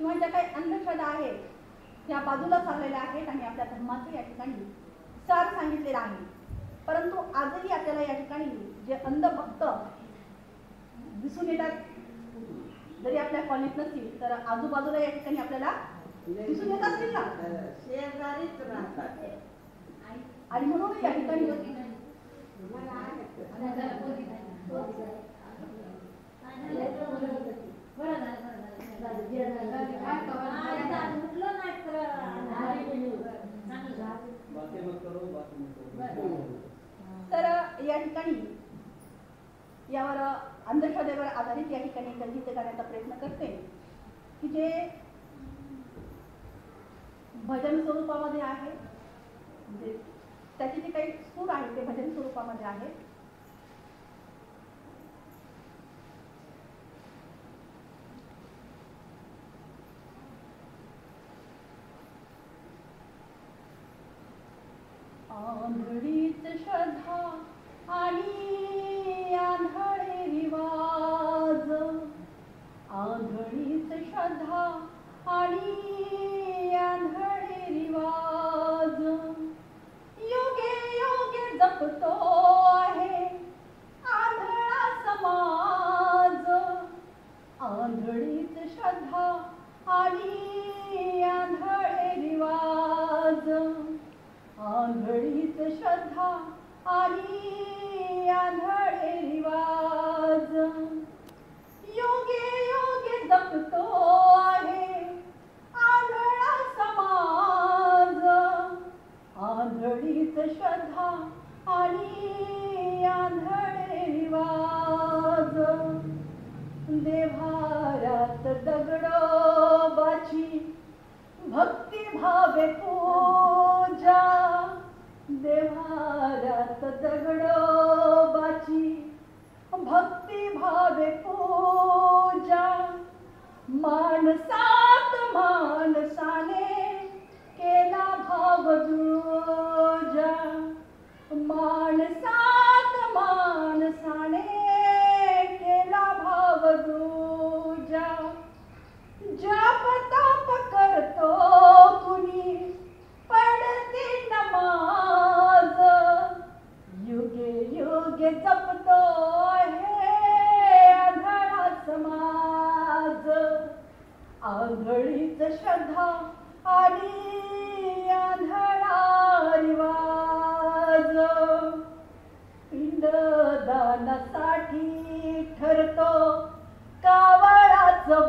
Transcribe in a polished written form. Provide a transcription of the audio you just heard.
किंवा ज्या काही अंधश्रद्धा आहेत त्या बाजूला चाललेल्या आहेत आणि आपल्या धर्माचं या ठिकाणी सार सांगितलेलं आहे. परंतु आजही आपल्याला या ठिकाणी जे अंधभक्त दिसून येतात, जरी आपल्या कॉलनीत नसतील तर आजूबाजूला या ठिकाणी आपल्याला दिसून येत असतील ना, शेजारीच राहतात. आणि म्हणून या ठिकाणी तर या ठिकाणी यावर अंधश्रद्धेवर आधारित या ठिकाणी गीत करण्याचा प्रयत्न करते की जे भजन स्वरूपामध्ये आहे, म्हणजे त्याचे जे काही सूर आहेत ते भजन स्वरूपामध्ये आहेत. आंधळीच श्रद्धा आणि आंधळे रिवाज, आंधळीच श्रद्धा आणि आंधळे रिवाज, योगे योगे जपतो आहे आंधळा समाज. आंधळीच श्रद्धा आणि आंधळे रिवाज, आंधळीच श्रद्धा आणि आंधळे रिवाज, योगे योगे जपतो आहे आंधळा समाज. आंधळीच श्रद्धा आणि आंधळे रिवाज, देव्हारात दगडोबाची भक्ती भावे पूजा, देव्हारात दगडोबाची भक्ती भावे पूजा, माणसात माणसाने केला भाव दूजा, माणसात माणसाने केला भाव दूजा. जप तप करतो कुणी पडती नमाज, युगे युगे जपतो हे आंधळा समाज. आंधळीच श्रद्धा आणि आंधळा रिवाज, पिंडदानासाठी ठरतो कावळाचं